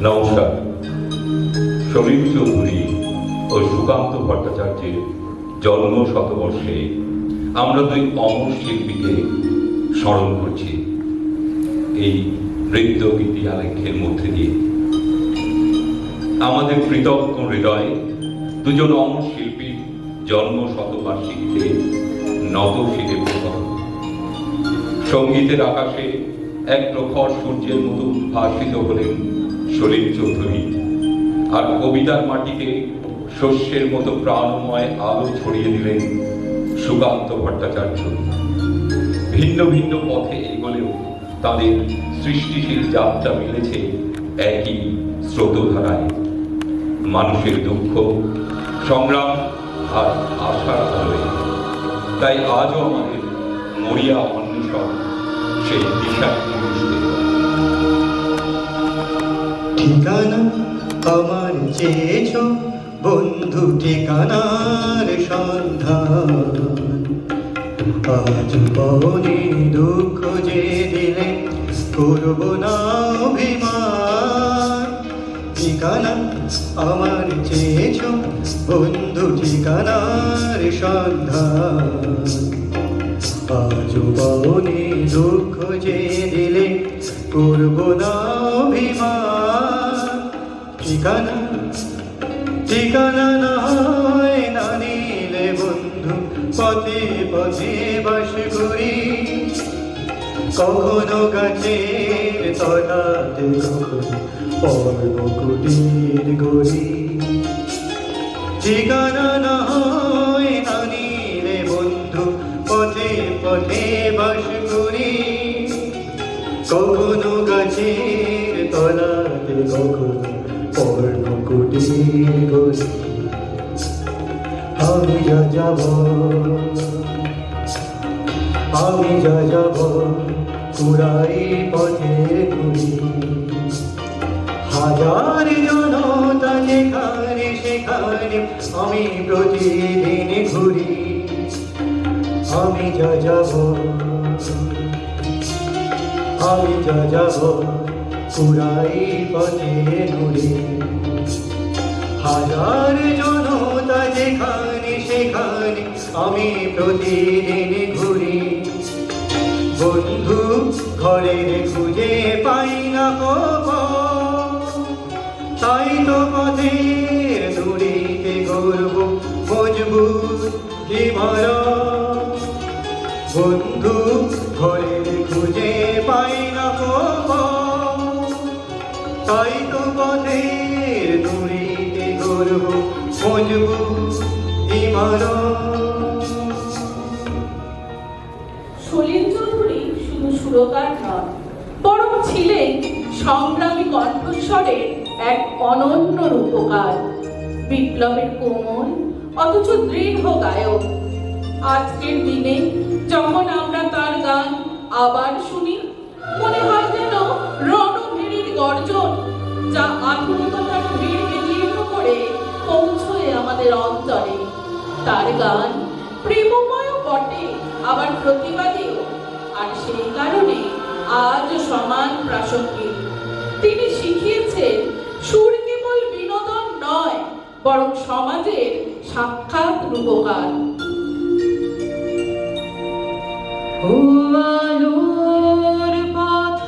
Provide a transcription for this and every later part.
নমস্কার। সমীর চৌধুরী ও সুকান্ত ভট্টাচার্যের জন্ম শতবর্ষে আমরা দুই অমর শিল্পীকে স্মরণ করছি এই নৃত্য গীতি আলেখ্যের মধ্যে দিয়ে। আমাদের কৃতজ্ঞ হৃদয়ে দুজন অমর শিল্পীর জন্ম শতবার্ষিকীতে নত শিরে প্রকট। সঙ্গীতের আকাশে এক প্রখর সূর্যের মতো উদ্ভাসিত হলেন সলিল চৌধুরী, আর কবিতার মাটিতে শস্যের মতো প্রাণময় আলো ছড়িয়ে দিলেন সুকান্ত ভট্টাচার্য। ভিন্ন ভিন্ন পথে এগোলেও তাদের সৃষ্টিশীল যাত্রা মিলেছে একই স্রোতধারায়, মানুষের দুঃখ, সংগ্রাম আর আশার আলোয়। তাই আজও আমাদের মরিয়া অন্বেষণ সেই দিশার পুরুষদের। ঠিকানা আমার চেয়েছ বন্ধু, ঠিকানার সন্ধান। আজ বনে দুঃখ যে দিলে করব না অভিমান। ঠিকানা আমার চেয়েছ বন্ধু, ঠিকানার সন্ধান। আজ বনে দুঃখ যে দিলে করব না অভিমান। ঠিকানা ঠিকানা না হয় না নিলে বন্ধু, পথে পথে বাস করি। কখনো গাছের তলাতে, কখনো পর্ব কুটির গড়ি। ঠিকানা না হয় না নিলে বন্ধু, পথে পথে বাস করি। কখনো গাছের তলাতে, কখনো পর্ব কুটির গড়ি। আমি যা যাব, আমি যা যাব কুড়াই পথে ঘুরি। হাজার জনতা যেখানে সেখানে আমি প্রতিদিন ঘুরি। আমি যা যাব, আমি যা যাব কুড়াই পথে ঘুরি। হাজার জনতা যেখানে সেখানে আমি প্রতিদিন ঘুরি। বন্ধু ঘরে খুঁজে পাই না খবর, তাই তো পথের দূরিতে গর্ব মজবুত ইমারত। বন্ধু ঘরে খুঁজে পাই না খবর, তাই তো পথের দূরিতে গর্ব মজবুত ইমারত। সলিল চৌধুরী শুধু সুরকার নন, বরং ছিলেন সংগ্রামী কণ্ঠস্বরের এক অনন্য রূপকার, বিপ্লবের কোমল অথচ দৃঢ় গায়ক। আজকের দিনে যখন আমরা তার গান আবার শুনি, মনে হয় যেন রণভেরীর গর্জন, যা আধুনিকতার ভিড়কে জীর্ণ করে পৌঁছয় আমাদের অন্তরে। তার গান প্রেমময় বটে, আবার প্রতিবাদীও, আর সেই কারণে আজ সমান প্রাসঙ্গিক। তিনি শিখিয়েছেন সুর কেবল বিনোদন নয়, বরং সমাজের সাক্ষাৎ রূপকার। আলোর পথ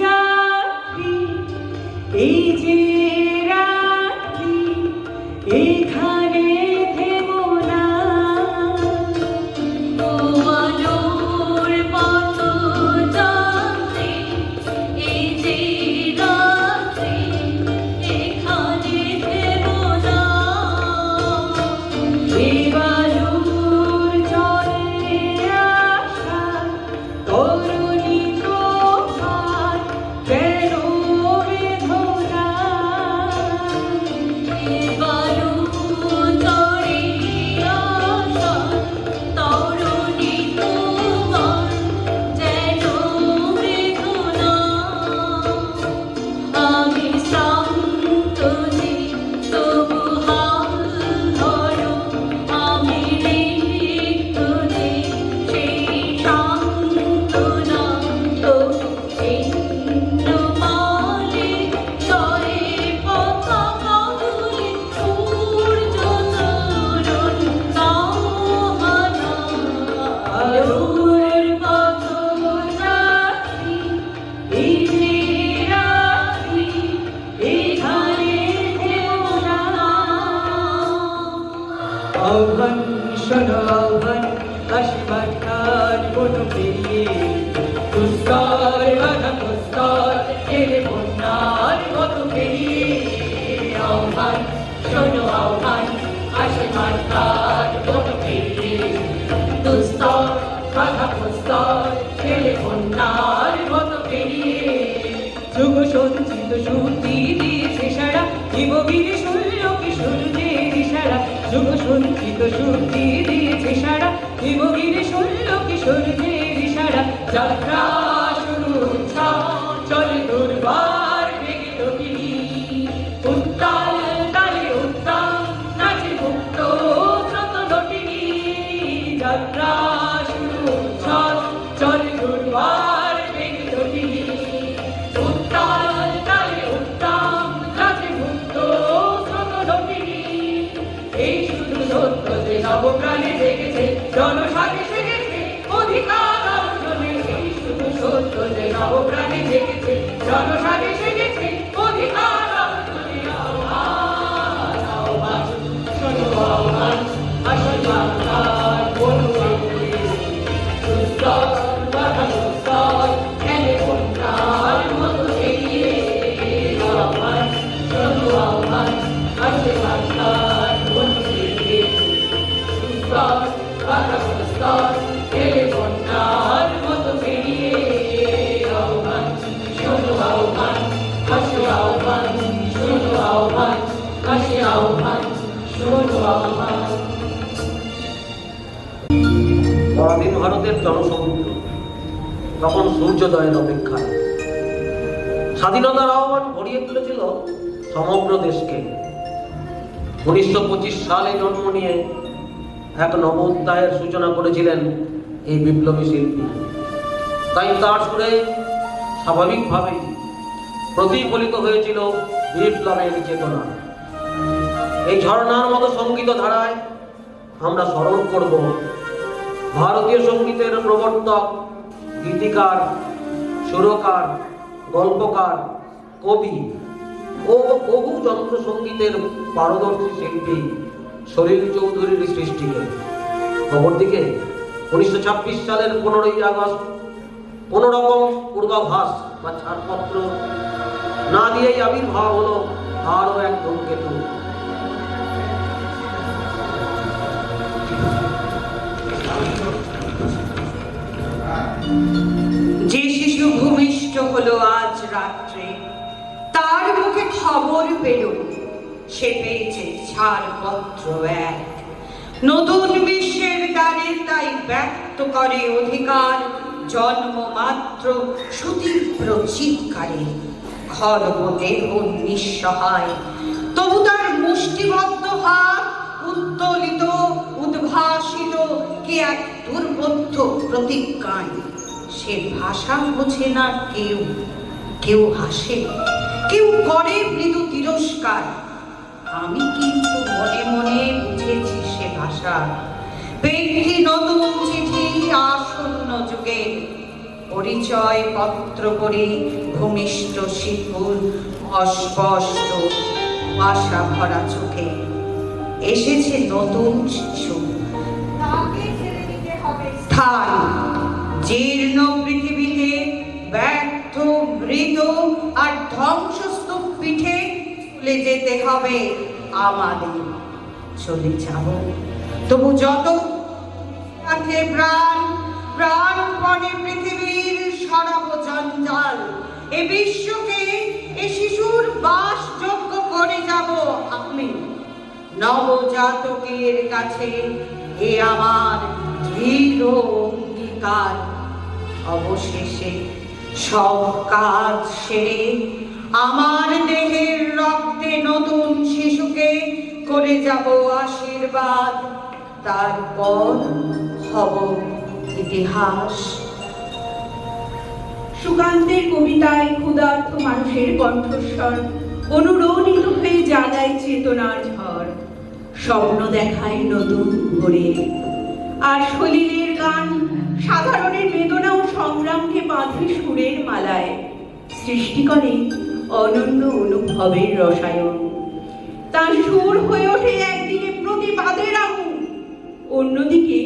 যাত্রী, এই যে রাত্রি, এখানে থেমো না। আলোর পথ যাত্রী, এই যে রাত্রি, এখানে থেমো না। তরুণী তোমার কেন বেদনা, আহ্বান শোনো আহ্বান আশীর্বাদ তার কোনো পেরিয়ে দুস্তর বাধা প্রস্তর এলে বন্যার মতো পেরিয়ে আহ্বান শোনো আহ্বান আশীর্বাদ তার কোনো পেরিয়ে দুস্তর বাধা প্রস্তর ছেলে কন্যার মতো পেরিয়ে যুগ সঞ্চিত শক্তি দিয়েছে সারা জীববীরে শৈল কিশোরদের ইশারা যুগ সঞ্চিত শক্তি দিয়েছে সারা জীববীরে শৈল কিশোরদের ইশারা যাত্রা শুরু উৎসব চলে দুর্বার বেগে তটিনী উত্তাল তালে উত্তাল নাচে মুক্ত স্রোত লটিনী যাত্রা শুরু উৎসব চলে দুর্বার বেগে তটিনী উত্তাল তালে উত্তাল নাচে মুক্ত স্রোত লটিনী এই শুধু সত্য যে নবপ্রাণে জেগেছে জনসাগে সেগেছে অধিকার অর্জনে এই শুধু সত্য যে নবপ্রাণে জেগেছে জনসাগে সেগেছে অধিকার অর্জনে আহ্বান আহ্বান শোনো আহ্বান আশীর্বাদ তার কোনো পেরিয়ে দুস্তর বাধা প্রস্তর ঠেলে কন্যার মতো এগিয়ে আহ্বান শোনো আহ্বান আশীর্বাদ তার কোনো পেরিয়ে দুস্তর বাধা প্রস্তর ঠেলে কন্যার মতো পেরিয়ে আহ্বান শোনো আহ্বান হাসি আহ্বান শোনো আহ্বান হাসি আহ্বান শোনো আহ্বান। পরাধীন ভারতের জনসমুদ্র তখন সূর্যোদয়ের অপেক্ষায়। স্বাধীনতার আহ্বান ভরিয়ে তুলেছিল সমগ্র দেশকে। 1925 সালে জন্ম নিয়ে এক নব অধ্যায়ের সূচনা করেছিলেন এই বিপ্লবী শিল্পী। তাই তার সুরে স্বাভাবিকভাবেই প্রতিফলিত হয়েছিল বিপ্লবের চেতনা। এই ঝর্ণার মতো সঙ্গীত ধারায় আমরা স্মরণ করব ভারতীয় সঙ্গীতের প্রবর্তক, গীতিকার, সুরকার, গল্পকার, কবি ও বহু যন্ত্র সঙ্গীতের পারদর্শী শিল্পী সলিল চৌধুরীর সৃষ্টিকে। অপরদিকে 1926 সালের 15ই আগস্ট কোনো রকম পূর্বাভাস বা ছাড়পত্র না দিয়েই আবির্ভাব হলো আরও এক ধূমকেতু। যে শিশু ভূমিষ্ঠ হলো আজ রাত্রে, তার মুখে খবর পেল সে পেয়েছে ছাড়পত্র এক। নতুন বিশ্বের দ্বারে তাই ব্যক্ত করে অধিকার জন্মমাত্র সুতীব্র চিৎকারে। খর্ব দেহ নিঃসহায়, তবু তার মুষ্টিবদ্ধ হাত উত্তোলিত উদ্ভাসিত কি এক দুর্বোধ্য প্রতিজ্ঞায়। সে ভাষা বোঝে না কেউ, কেউ হাসে, কেউ করে মৃদু তিরস্কার। আমি কিন্তু মনে মনে বুঝেছি সে ভাষা। পেয়েছি নতুন চিঠি আসন্ন যুগে, পরিচয় পত্র করে ভূমিষ্ঠ শিশুর অস্পষ্ট আশা ভরা চোখে। এসেছে নতুন শিশু, স্থান জীর্ণ পৃথিবীতে ব্যর্থ মৃত আর ধ্বংসস্তূপ পিঠে চলে যেতে হবে আমাদের। চলে যাব তবু যত আছে প্রাণ, প্রাণপণে পৃথিবীর সরব জঞ্জাল। এ বিশ্বকে এ শিশুর বাসযোগ্য করে যাব আমি। নবজাতকের কাছে এ আমার দৃঢ় অঙ্গীকার। অবশেষে সব কাজ সেরে আমার দেহের রক্তে নতুন শিশুকে করে যাব আশীর্বাদ। তারপর হব ইতিহাস। সুকান্তের কবিতায় ক্ষুধার্ত মানুষের কণ্ঠস্বর অনুরণিত হয়ে জাগায় চেতনার ঝড়। স্বপ্ন দেখায় নতুন ভোরে, আর সলিলের গান সাধারণের বেদনা ও সংগ্রামকে বাঁধে সুরের মালায়, সৃষ্টি করে অনন্য অনুভবের রসায়ন। তার সুর হয়ে ওঠে একদিকে প্রতিবাদের আগুন, অন্যদিকে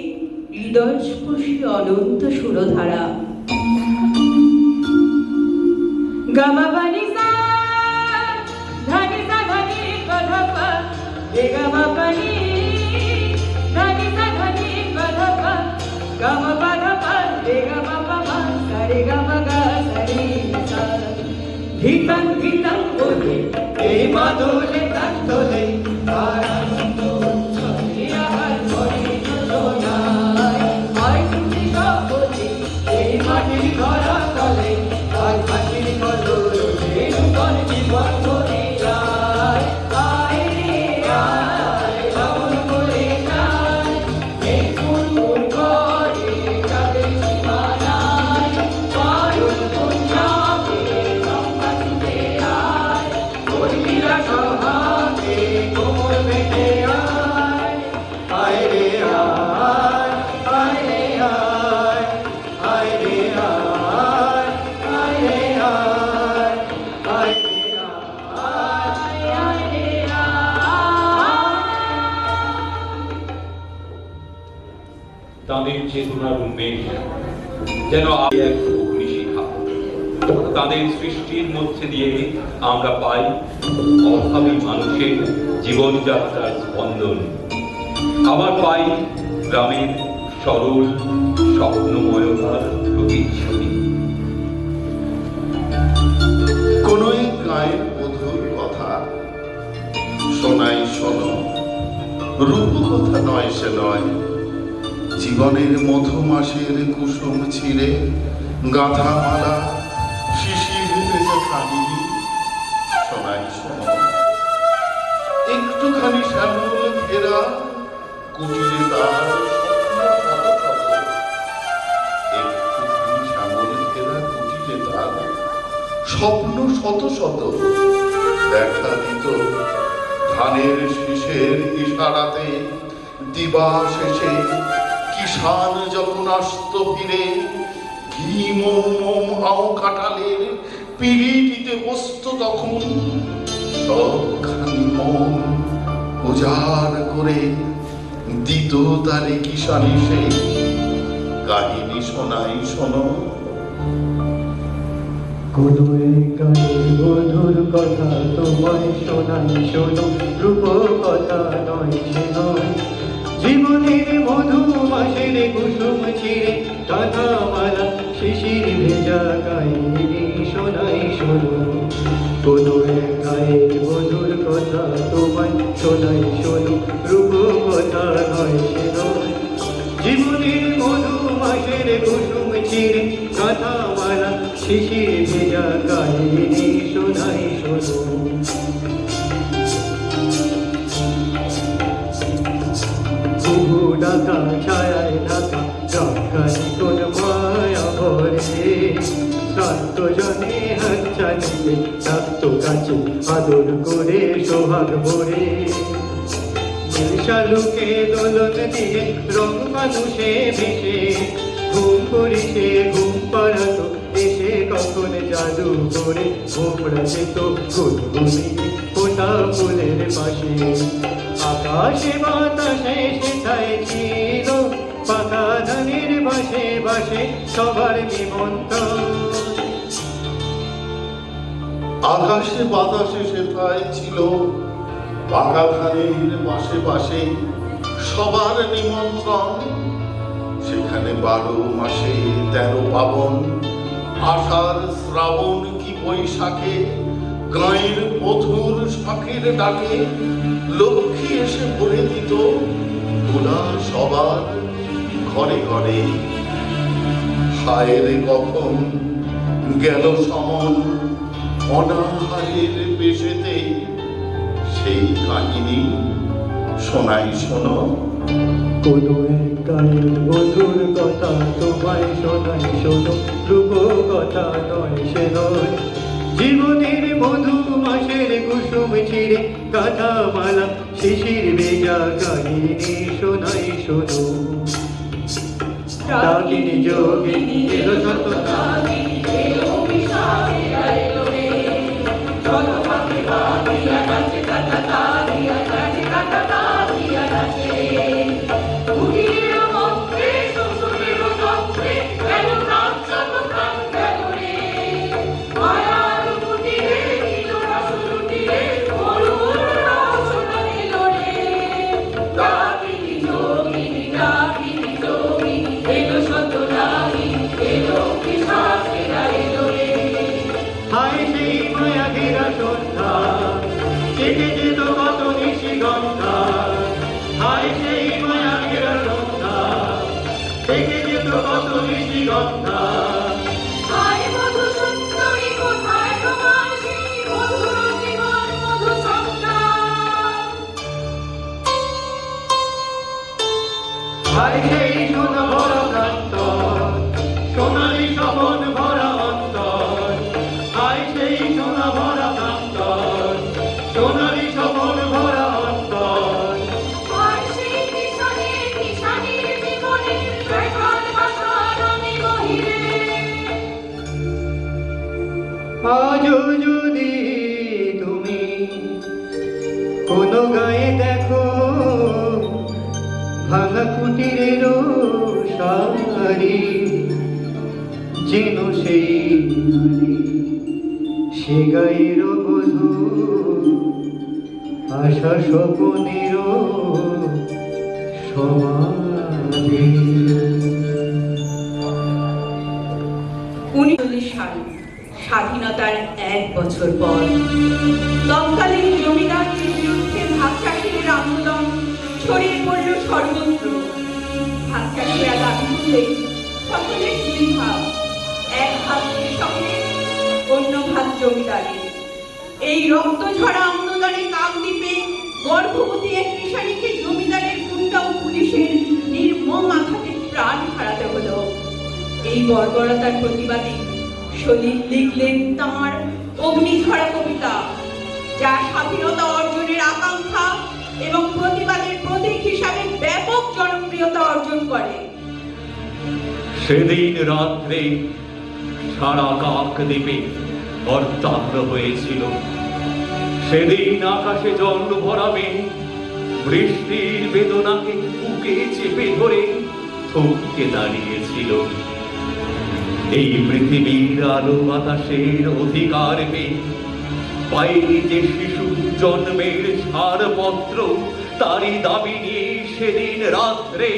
হৃদয়স্পর্শী অনন্ত সুরধারা। গামা পানি সা ধানি সা ধানি পধা পা রে গামা পানি ধানি সা ধানি পধা পা গামা পধা পা রে গামা পা মা সা রে গামা গা সা রে সা ধিতাং ধিতাং বলে এই মাদলে তান তোলে আনন্দ উৎসবে আহার করে সোনায় আয় তুমি সকলে এই মাটির ধরা তলে আজ মাটির কদরে নূতন জীবন ধরে যায় আয় রে আয় বাবন করে যায় এই ফুল ঘরে চাঁদের সীমানায় বায়ুর পঞ্জাবে গঙ্গা ছুটে আয় কর্মীরা সভাকে কোমর বেঁধে আয় আয় রে আয় আয় রে আয় আয় রে আয় আয় রে আয় আয় রে আয় আয় রে তাদের চেতনার উন্মেষ যেন এক অগ্নিশিখা। তাদের সৃষ্টির মধ্যে দিয়ে আমরা পাই অভাবী মানুষের জীবনযাত্রার স্পন্দন। আবার পাই গ্রামের সরল স্বপ্নময়তার প্রতিচ্ছবি। কোন এক গায়ের মধুর কথা শোনাই শোনো, রূপকথা নয় সে নয়, জীবনের মধুমাসের কুসুম ছিঁড়ে গাঁথা মালা শিশির ভেজা কাহিনী শোনাই শোনো। একটুখানি শ্যামল ঘেরা কুটিরে তার একটুখানি শ্যামল ঘেরা কুটিরে তার স্বপ্ন শত শত দেখা দিত ধানের শীষের ইশারাতে। দিবা শেষে কিষান যখন আসত ফিরে, ঘি মোম আও কাঁঠালের পিড়িটিতে বসত তখন। সবখানি মন উজাড় করে দিত তারে কিষানি সে কাহিনী শোনাই শোনো। কোনো এক গানের মধুর কথা তোমায় শোনাই শোনো, রূপকথা নয় সে নয়, জীবনের মধু মাসের কুসুম ছিঁড়ে গাঁথা মালা শিশির ভেজা কাহিনী শোনাই শোনো। কোনো এক গানের মধুর কথা তোমায় শোনাই শোনো, রূপকথা নয় সে নয়, জীবনের মধু মাসের কুসুম ছিঁড়ে গাঁথা মালা শিশির ভেজা কাহিনী শোনাই শোনো। ঘুঘু ডাকা ছায়ায় ঢাকা ডাকানি কোন মায়া ভরে, শান্ত জনে হাচ্ছা নিতে ডাকত কাছে আদর করে সোহাগ ভরে। শালুকে দোলন দিয়ে রং মানুষে ভেসে ঘুম করিছে ঘুম পাড়াতো এসে কখন জাদু করে ঘুমড়া যেত গুনগুনিয়ে ফোটা ফুলের পাশে। আকাশে বাতাসে সেথায় ছিল পাকা ধানের বাসে বাসে সবার নিমন্ত্রণ। আকাশে বাতাসে সেথায় ছিল পাকা ধানের পাশে পাশে সবার নিমন্ত্রণ। সেখানে 12 মাসে 13 পাবন, আষাঢ় শ্রাবণ কি বৈশাখে গাঁয়ের মধুর শাখের ডাকে লক্ষ্মী এসে ভরে দিত গোলা সবার ঘরে ঘরে। হায়ের কখন গেল সমন অনাহারের পেশেতে, সেই কাহিনী শোনাই শোনো। কোনো এক গানের মধুর কথা তোমায় শোনাই শোনো, রূপকথা নয় সে নয়, জীবনের মধু মাসের কুসুম ছিঁড়ে গাঁথা মালা শিশির ভেজা কাহিনী শোনাই শোনো। ডাকিনী যোগিনী এলো শত কাহিনী এলো বিশালে আইলো রে, চলো পাখি বাঁধিয়া নাচে কাটা তালিয়া নাচে কাটা তালিয়া নাচে। হায় সেই সোনা ভরা প্রান্তর, সোনালি স্বপন ভরা অন্তর, হায় সেই সোনা ভরা প্রান্তর, সোনালি স্বপন ভরা অন্তর। আর সেই কিশোরীর কিশোরীর জীবনের সৈকত বাসর আমি বহিরে। আজও যদি তুমি কোনো গায়ে দেখো ভাঙা কুটিরের শাড়ি, যেন সেই নারী সে গায়ের বধূ, আশা স্বপনের সমাধি। 1940 সাল, স্বাধীনতার 1 বছর পর তৎকালীন জমিদারদের বিরুদ্ধে ভাগ চাষিদের আন্দোলন ছড়িয়ে পড়ল সর্বত্র। ভাগ চাষিরা দাবি করলেন সকলের 2 ভাগ, 1 ভাগ কৃষকের, অন্য ভাগ জমিদারের। এই রক্তঝরা আন্দোলনে কাকদ্বীপে গর্ভবতী এক কিশোরীকে জমিদারের গুন্ডা ও পুলিশের নির্মম আঘাতে প্রাণ হারাতে হলো। এই বর্বরতার প্রতিবাদে সলিল লিখলেন তাঁর অগ্নিঝরা কবিতা, যা স্বাধীনতা অর্জনের আকাঙ্ক্ষা এবং প্রতিবাদের প্রতীক হিসাবে ব্যাপক জনপ্রিয়তা অর্জন করে। সেদিন রাত্রে সারা কাকদ্বীপে হরতাল হয়েছিল। সেদিন আকাশে জল ভরা মেঘ বৃষ্টির বেদনাকে বুকে চেপে ধরে থমকে দাঁড়িয়েছিল। এই পৃথিবীর আলো বাতাসের অধিকার পেয়ে পায়নি যে শিশু জন্মের ছাড়পত্র, তারই দাবি নিয়ে সেদিন রাত্রে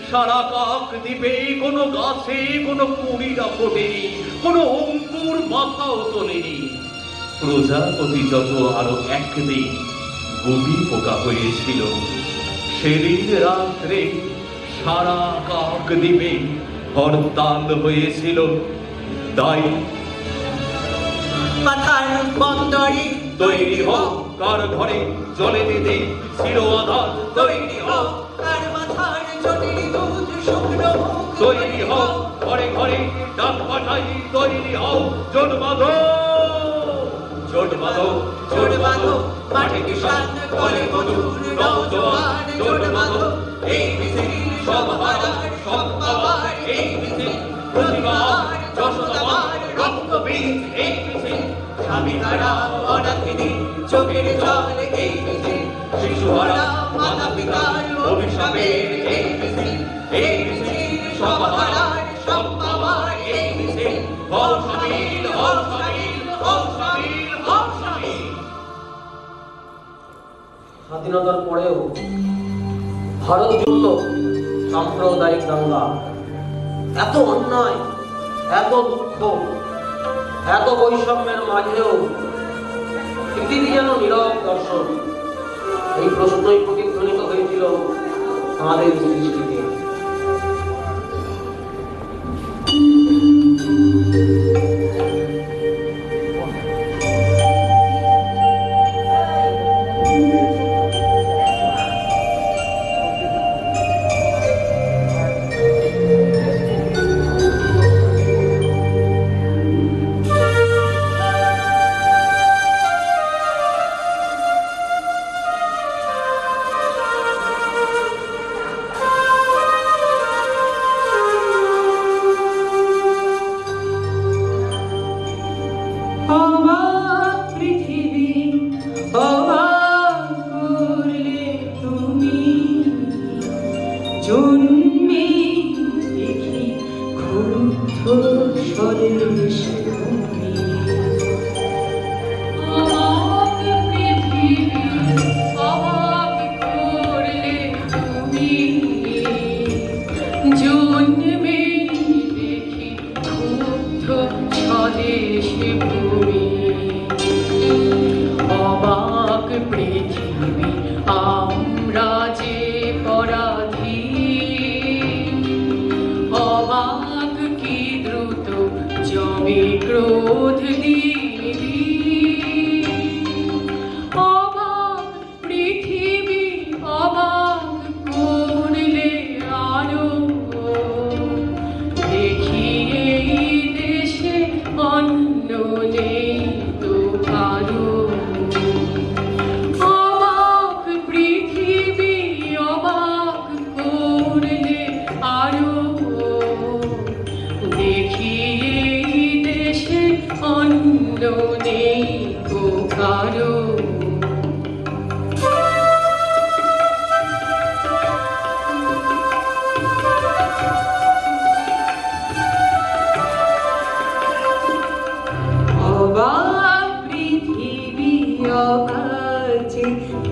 সারা কাকদ্বীপে কোনো গাছে কোনো কুড়িটা ফোটেনি, কোনো অঙ্কুর মাথাও তোলেনি। প্রজাপতি যত আরো একদিন গুবি পোকা হয়েছিল। সেদিন রাত্রে সারা কাকদ্বীপে হরতাল হয়েছিল। তাই মাথার বন্দরে তৈরি হোক কার ঘরে জলে দিতে ছিল আধার, তৈরি হোক তার মাথার জটিল দুধ শুকনো মুখ, তৈরি হোক ঘরে ঘরে ডাক পাঠাই, তৈরি হোক জোট বাঁধো, জোট বাঁধো, জোট বাঁধো, মাঠে কিষান করে মজুর নওজোয়ান, জোট বাঁধো, এই মিছিল সব হারার সব পাওয়ার, এই মিছিল প্রতিবার যশোদাবার রক্তবীজ, এই মিছিল স্বামীহারা অনাথিনী চোখের জল, এই মিছিল শিশুহারা মাতা পিতার অভিশাপের, এই মিছিল, এই মিছিল সব হারার সব পাওয়ার, এই মিছিল হও শামিল, হও শামিল, হও শামিল, হও শামিল। স্বাধীনতার পরেও ভারত জুড়ল সাম্প্রদায়িক দাঙ্গা। এত অন্যায়, এত দুঃখ, এত বৈষম্যের মাঝেও পৃথিবী যেন নীরব দর্শন। এই প্রশ্নই প্রতিধ্বনিত হয়েছিল আমাদের সৃষ্টিতে।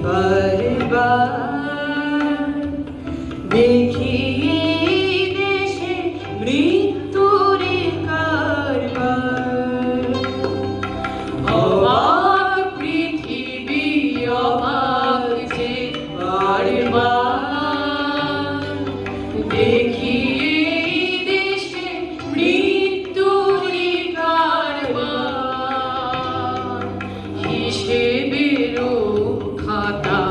বারবার দেখিয়ে দেশে মৃত্যুর কারবার। অবাক পৃথিবী অবাক যে বারবার দেখিয়ে দেশে মৃত্যুর কারবার। হিসেবেরও খাতা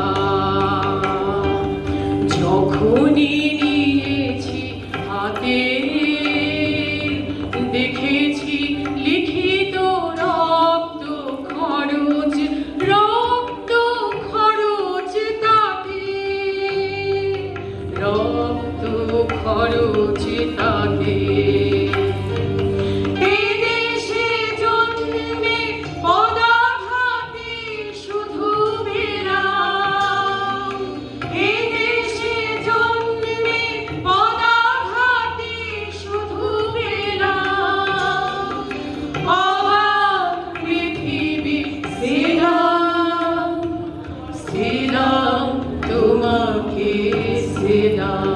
যখনই নিয়েছি হাতে দেখেছি লিখিত রক্ত খরচ তাতে রক্ত খরচ তাতে। এদেশে জন্মে পদাঘাতে শুধু বেরাম, এদেশে জন্মে পদাঘাতে শুধু বেরাম। অবাক পৃথিবী সেলাম সেলাম তোমাকে সেলাম।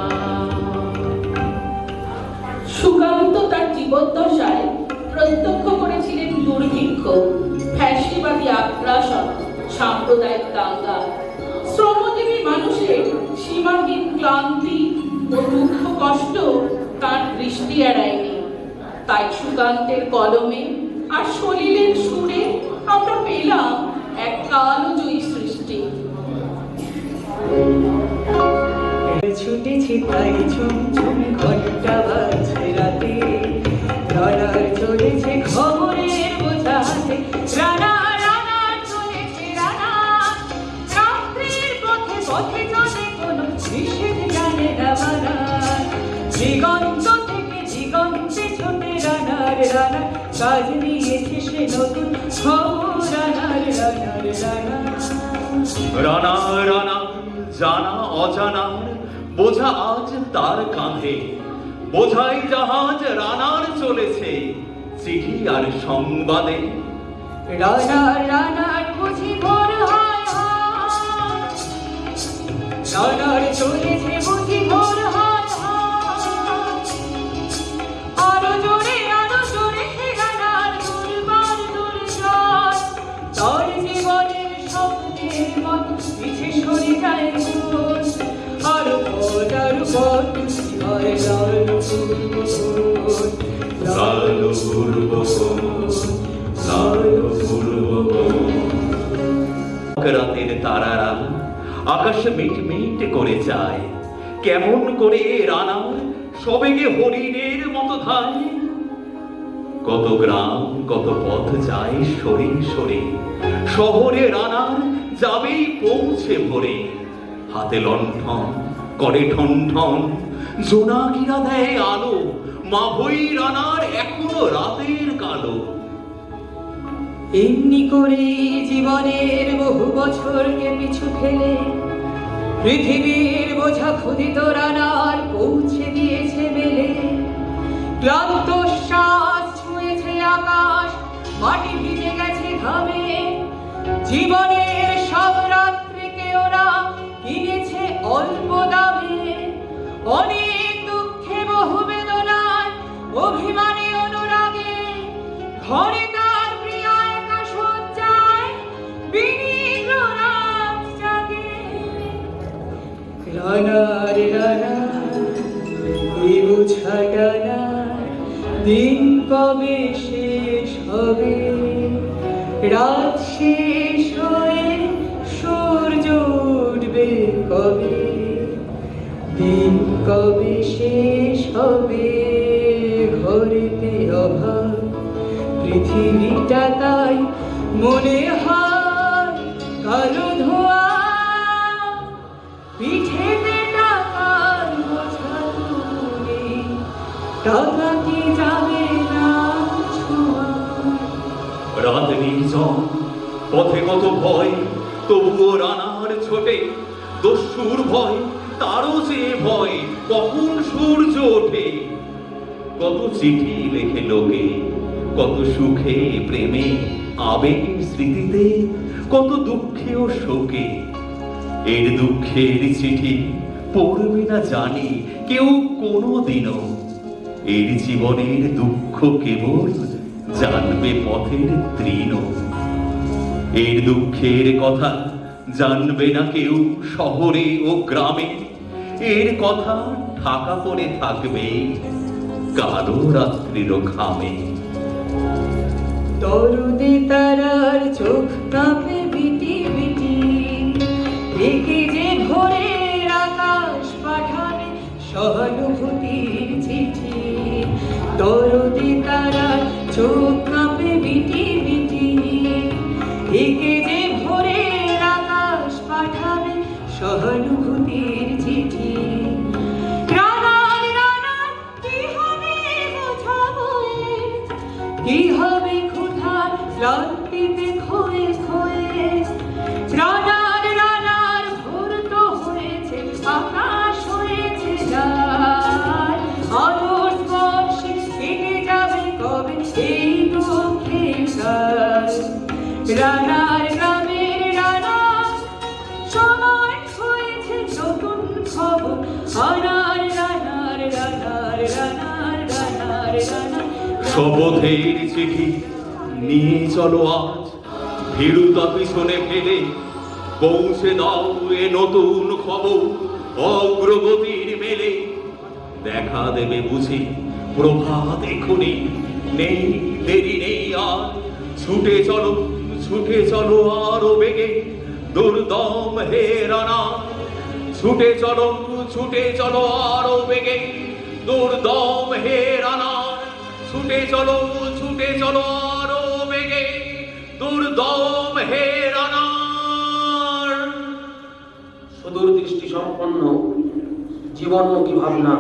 সুকান্ত তার জীবদ্দশায় প্রত্যক্ষ করেছিলেন দুর্ভিক্ষ, ফ্যাসিবাদী আগ্রাসন, সাম্প্রদায়িক দাঙ্গা। শ্রমজীবী মানুষের সীমাহীন ক্লান্তি ও দুঃখ কষ্ট তার দৃষ্টি এড়ায়নি। তাই সুকান্তের কলমে আর সলিলের সুরে আমরা পেলাম এক কালজয়ী সৃষ্টি। ছুটেছি তাই ঝুমঝুম ঘন্টা বাজছে রাতে, রানার চলেছে খবরের বোঝা হাতে। রানা রানা চলেছে রানা, রাত্রির পথে পথে চলে কোনো নিষেধ জানে না মানা। দিগন্ত থেকে দিগন্তে ছোটে রানার রানা, কাজ নিয়েছে সে নতুন খবর রানার রানার রানা। রানা রানা জানা অজানার বোঝা আজ তার কাঁধে, বোঝাই জাহাজ রানার চলেছে চিঠি আর সংবাদে। রানার রানার বুঝি ভোর হয় হয়, রানার চলেছে বুঝি ভোর হয় হয়। আরো জোরে সে রানার দুর্বার দুর্জয়, তার জীবনের স্বপ্নের মন পিছে সরে যায় মন। আরো পথ হয় লাল রাতের তারারা আকাশে মিটমিট করে যায়, কেমন করে রানার সবেগে হরিণের মতো ধায়। কত গ্রাম কত পথ যায় সরে সরে, শহরে রানার যাবেই পৌঁছে ভোরে। হাতে লণ্ঠন করে ঠন ঠন, জোনাকিরা দেয় আলো, মাভই রানার এখনো রাতের কালো। এমনি করে জীবনের বহু বছরকে পিছু ফেলে পৃথিবীর বোঝা ক্ষুদিত রানার পৌঁছে দিয়েছে মেলে। ক্লান্ত শ্বাস ছুঁয়েছে আকাশ, মাটি ভিজে গেছে ঘামে। জীবনের সব রাত্রিকে ওরা কিনেছে অল্প দামে। অনেক দুঃখে বহু বেদনায় অভিমানে অনুরাগে, ঘরে তার প্রিয় একা শয্যায় বিনিগ্ন রাত জাগে। রানার রানা এই বোঝা ডানা, দিন কবে শেষ হবে। রাত শেষ হয়ে সূর্য উঠবে কবে, দিন কবে শেষ হবে। ঘরেতে অভাব পৃথিবীটা তাই মনে হয় কালো ধোয়া। পিঠেতে টাকার বোঝা তুলে, টাকা কি যাবে না ছোঁয়া। রাত নির্জন পথে কত ভয়, তবুও রানার ছোটে দস্যুর ভয়। তারও যে ভয় কখন সূর্য ওঠে। কত চিঠি লেখে লোকে, কত সুখে প্রেমে আবেগের স্মৃতিতে কত দুঃখে ও শোকে। এর দুঃখের চিঠি পড়বে না জানি কেউ কোনোদিনও। এর জীবনের দুঃখ কেবল জানবে পথের তৃণ। এর দুঃখের কথা জানবে না কেউ শহরে ও গ্রামে। এর কথা ঢাকা পড়ে থাকবে কালো রাত্রির ঘামে। দরদে তারার চোখ কাঁপে বিটি বিটি, একে যে ভোরের আকাশ পাঠানে সহানুভূতির চিঠি। দরদে তারার চোখ কাঁপে বিটি বিটি, একে যে ভোরের আকাশ পাঠাবে সহানুভূতির চিঠি। রানার রানার কি হবে বোঝাবো, কি হবে ক্ষুধার ক্লান্তিতে খোয়ে খোয়ে। রানার রানার ভোর তো হয়েছে, আকাশ হয়েছে লাল। আলোর স্পর্শে কেটে যাবে কবে এই দুঃখের কাল। রানার গ্রামের রানা সময় হয়েছে নতুন খবর। রানার রানার রানার রানার রানার রানার শপথের চিঠি নিয়ে চলো আজ, ভীরুতা পিছনে ফেলে পৌঁছে দাও এ নতুন খবর অগ্রগতির মেলে। দেখা দেবে বুঝি প্রভাত এখনই, নেই দেরি নেই আর। ছুটে চলো আরো বেগে দুর্দম হে রানা। ছুটে চলো আরো বেগে দুর্দম হে রানা। ছুটে চলো আরো বেগে দুর্দম হে রানা। সুদূর দৃষ্টি সম্পন্ন জীবনমুখী ভাবনা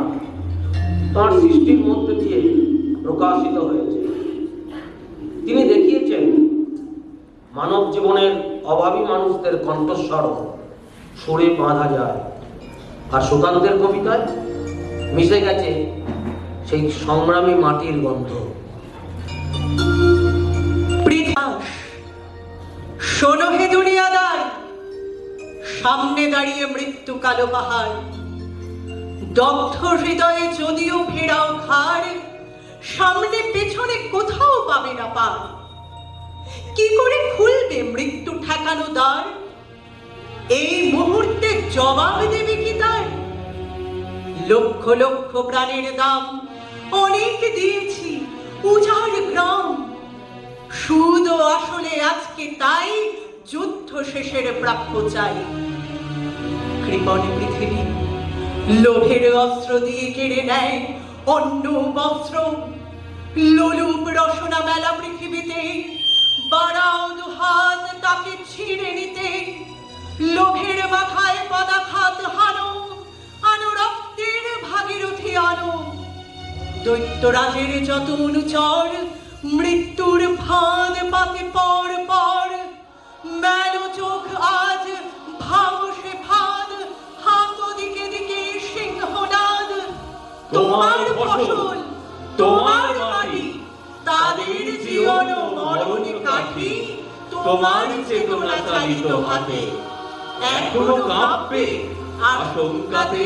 তাঁর সৃষ্টির মধ্যে দিয়ে প্রকাশিত হয়েছে। তিনি দেখিয়েছেন মানব জীবনের অভাবী মানুষদের কণ্ঠস্বর সুরে বাঁধা যায়। আর সুকান্তের কবিতায় মিশে গেছে সেই সংগ্রামী মাটির গন্ধ। শোনো হে দুনিয়াদার, সামনে দাঁড়িয়ে মৃত্যু কালো পাহাড়। দগ্ধ হৃদয়ে যদিও ফেরাও খাড়, সামনে পেছনে কোথাও পাবে না পার। কি করে খুলবে মৃত্যু ঠেকানো দ্বার? এই মুহূর্তে জবাব দেবে কি তার? লক্ষ লক্ষ প্রাণের দাম অনেক দিয়েছি উজাড় গ্রাম। সুদ ও আসলে আজকে তাই যুদ্ধ শেষের প্রাপ্য চাই। কৃপণ পৃথিবী লোভের অস্ত্র দিয়ে কেড়ে নেয় অন্য বস্ত্র। লোলুপ রসনা মেলা পৃথিবীতে, বাড়াও দুহাত তাকে ছিঁড়ে নিতে। লোভের মাথায় পদাঘাত হানো, আনো রক্তের ভাগীরথী আনো। দৈত্যরাজের যত অনুচর মৃত্যুর ফাঁদ পাতে পর পর। মেলো চোখ আজ ভাঙো সে ফাঁদ, হাত দিকে দিকে সিংহনাদ। তোমার ফসল তোমার মাটি, তাদের জীবন মরণ কাঠি। তোমার চেতনা চালিত হাতে এখনো কাঁপবে আশঙ্কাতে।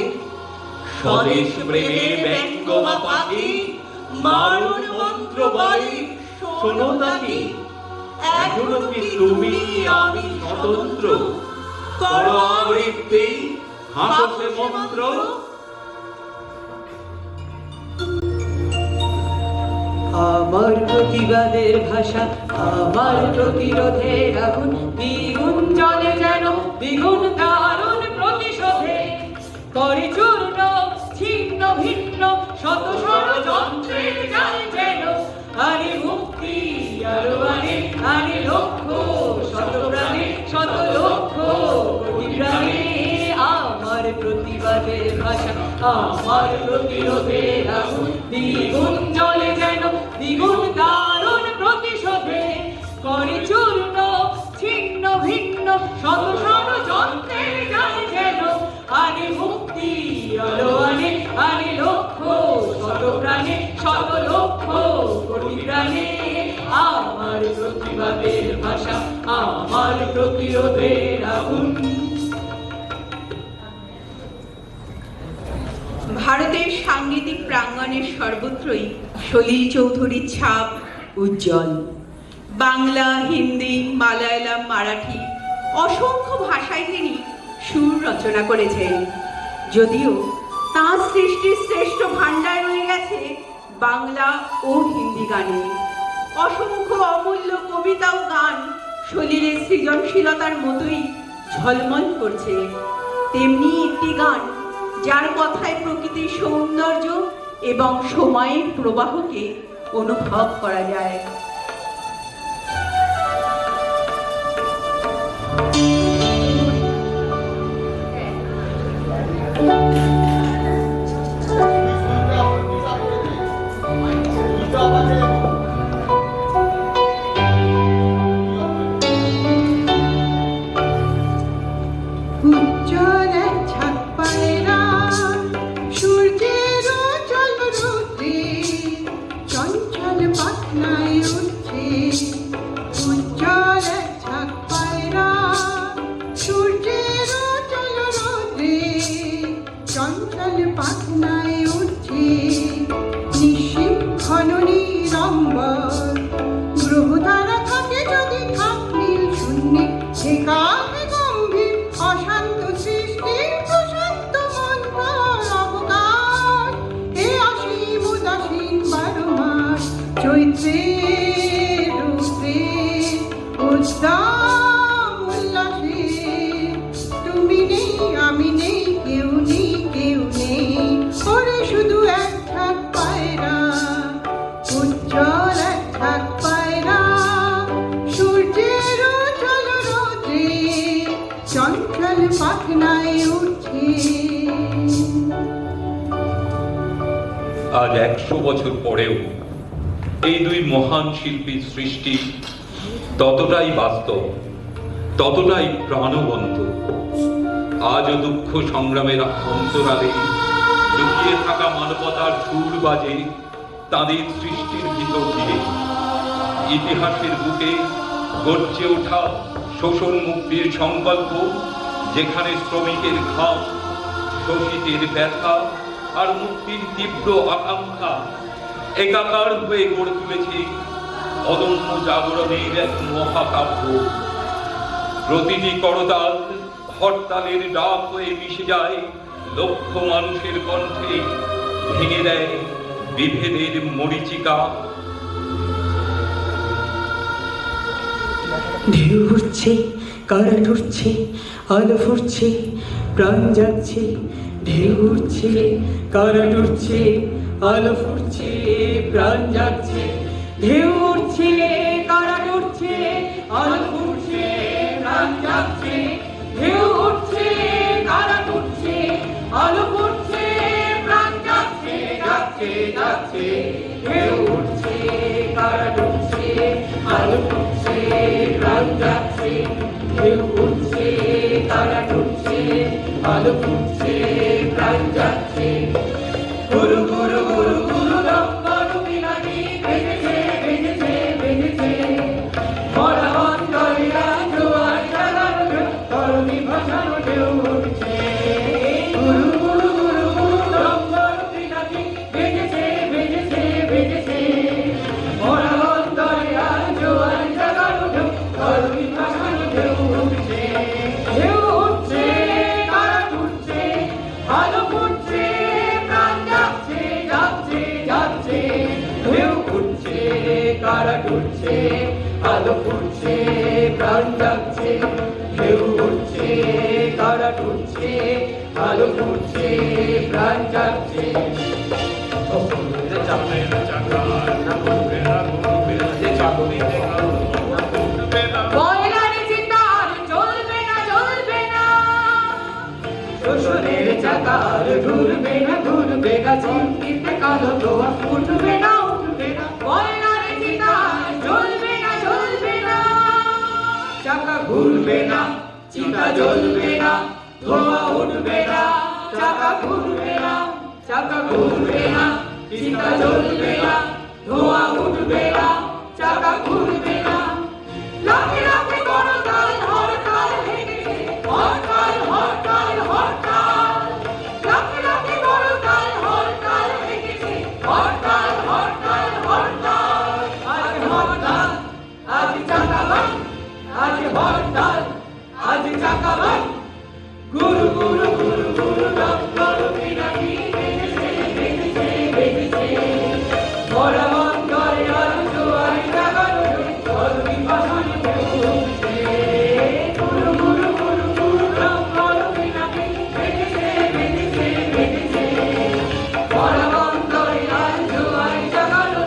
স্বদেশ প্রেমের ব্যঙ্গমা পাখি মারণ মন্ত্র বলে শোনো তাকি। এখনো কি তুমি আমি স্বতন্ত্র, করো আবৃত্তি হাসে মন্ত্র। আমার প্রতিবাদের ভাষা, আমার প্রতিরোধের আগুন। দ্বিগুণ জলে যেন দ্বিগুণ দারুণ প্রতিশোধে করে চূর্ণ ছিন্ন ভিন্ন শত ষড়যন্ত্রের জালে যেন। আরে মুক্তি আরো আরে লক্ষ শত প্রাণে শত লক্ষ কোটি প্রাণে। আমার প্রতিবাদের ভাষা, আমার প্রতিরোধের আগুন। দ্বিগুণ জলে যেন দ্বিগুণ দারুণ প্রতিশোধে করে চূর্ণ ছিন্ন ভিন্ন শত ষড়যন্ত্রের জালে যেন। আরে মুক্তি আলো আরে লক্ষ শত প্রাণে শত লক্ষ কোটি প্রাণে। আমার প্রতিবাদের ভাষা, আমার প্রতিরোধের আগুন। ভারতের সাংগীতিক প্রাঙ্গণের সর্বত্রই সলিল চৌধুরীর ছাপ উজ্জ্বল। বাংলা, হিন্দি, মালায়ালাম, মারাঠি অসংখ্য ভাষায় তিনি সুর রচনা করেছেন। যদিও তাঁর সৃষ্টির শ্রেষ্ঠ ভাণ্ডার রয়ে গেছে বাংলা ও হিন্দি গানে। অসংখ্য অমূল্য কবিতা ও গান সলিলের সৃজনশীলতার মতোই ঝলমল করছে। তেমনি একটি গান যার কথায় প্রকৃতির সৌন্দর্য এবং সময়ের প্রবাহকে অনুভব করা যায়। আজ 100 বছর পরেও এই দুই মহান শিল্পীর সৃষ্টি ততটাই বাস্তব, ততটাই প্রাণবন্ত। আজও দুঃখ সংগ্রামের অন্তরালে লুকিয়ে থাকা মানবতার সুর বাজে তাদের সৃষ্টির ভিতর দিয়ে। ইতিহাসের বুকে গর্জে ওঠা শোষণ মুক্তির সংকল্প, যেখানে শ্রমিকের ঘাম, শোষিতের ব্যথা আর মুক্তির তীব্র আকাঙ্ক্ষা একাকার হয়ে গড়ে তুলেছে অদম্য জাগরণের এক মহাকাব্য। প্রতিটি করতাল হরতালের ডাক হয়ে মিশে যায় লক্ষ মানুষের কণ্ঠে, ভেঙে দেয় বিভেদের মরীচিকা। ঢেউ উঠছে, কারেন্ট উঠছে, আলো ফুটছে, প্রাণ যাচ্ছে। ঢেউ উঠছে, কারেন্ট উঠছে, আলো ফুটছে, প্রাণ যাচ্ছে। ঢেউ উঠছে, কারেন্ট উঠছে, আলো ফুটছে, প্রাণ যাচ্ছে। ঢেউ উঠছে, কারেন্ট উঠছে, আলো ফুটছে, প্রাণ যাচ্ছে, যাচ্ছে, যাচ্ছে। ঢেউ উঠছে, কারেন্ট উঠছে, আলো ফুটছে, প্রাণ যাচ্ছে। ঢেউ উঠছে, কারেন্ট উঠছে, আলো ফুটছে, প্রাণ যাচ্ছে। গুরু গুরু গুরু গুরু দম্বর বিনানি বেজেছে, বেজেছে, বেজেছে। মরা অন্তরীরা জোয়ার জাগানো তরুণী ভাসানো ঢেউ উঠছে। গুরু গুরু গুরু গুরু দম্বর বিনানি বেজেছে, বেজেছে, বেজেছে। মরা অন্তরীরা জোয়ার জাগানো তরুণী ভাসানো ঢেউ উঠছে। ঢেউ উঠছে, কারেন্ট উঠছে, আলো ফুটছে, প্রাণ যাচ্ছে, যাচ্ছে, যাচ্ছে। ঢেউ উঠছে, কারেন্ট উঠছে, আলো ফুটছে, প্রাণ যাচ্ছে। ঢেউ উঠছে, কারেন্ট উঠছে, আলো ফুটছে, প্রাণ যাচ্ছে। কয়লার চিতার জ্বলবে না, জ্বলবে না। শোষণের চাকার ঘুরবে না, ঘুরবে না। চিন্তিতে কালো ধোঁয়া উঠবে না, উঠবে না। কয়লার চিতার জ্বলবে না, জ্বলবে না। চাকা ঘুরবে না, চিতা জ্বলবে না, ধোঁয়া উঠবে না। চাকা ঘুরবে না, চাকা ঘুরবে না, চিতা জ্বলবে না, ধোঁয়া উঠবে না। চাকা ঘুরবে না লাফে লাফে করতাল হরতাল হেঁটেছে হরতাল হরতাল হরতাল লাফে লাফে করতাল হরতাল হেঁটেছে হরতাল হরতাল হরতাল আজ হরতাল আজ চাকা বন্ধ আজ হরতাল আজ চাকা বন্ধ গুরু গুরু গুরু গুরু ডক্টর বিনাকি বেঁধেছে বেঁধেছে বেঁধেছে ভরা অন্তরে আজ জোয়ার জাগানো চলবি পাশানে উঠছে গুরু গুরু গুরু গুরু ডক্টর বিনাকি বেঁধেছে বেঁধেছে বেঁধেছে ভরা অন্তরে আজ জোয়ার জাগানো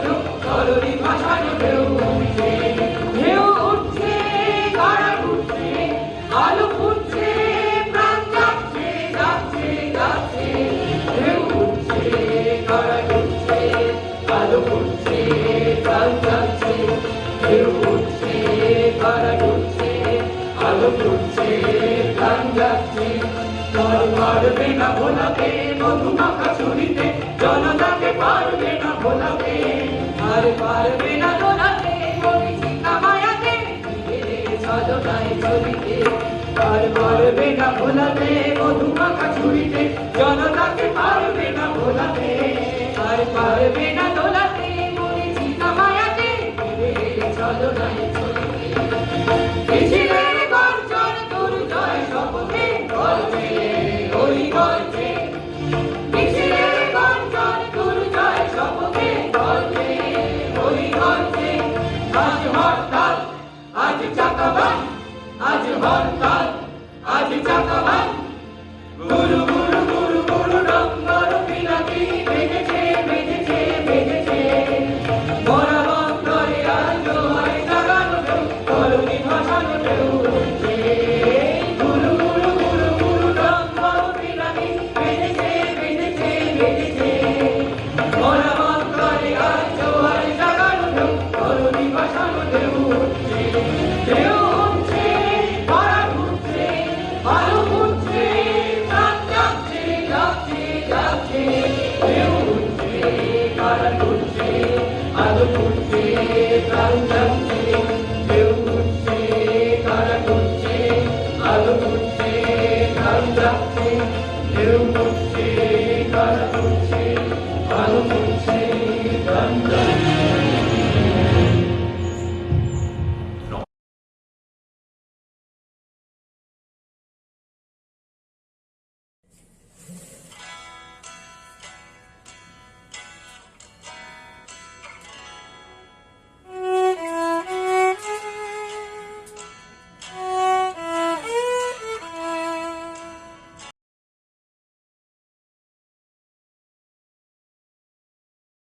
চলবি পাশানে উঠছে ঢেউ উঠছে কারা উঠছে আলো ফুটছে প্রাণ যাচ্ছে যাচ্ছে যাচ্ছে ঢেউ উঠছে কারা উঠছে আলো ফুটছে প্রাণ যাচ্ছে ঢেউ উঠছে কারা উঠছে আলো ফুটছে প্রাণ যাচ্ছে তর পারবে না ভোলাতে মধুমাখা ছুরিতে জনতাকে পারবে না ভোলাতে আর পারবে না দোলাতে মরিচিকা মায়াতে ছলনায় ছবিতে আর পারবে না ভোলাতে মধুমাখা ছুরি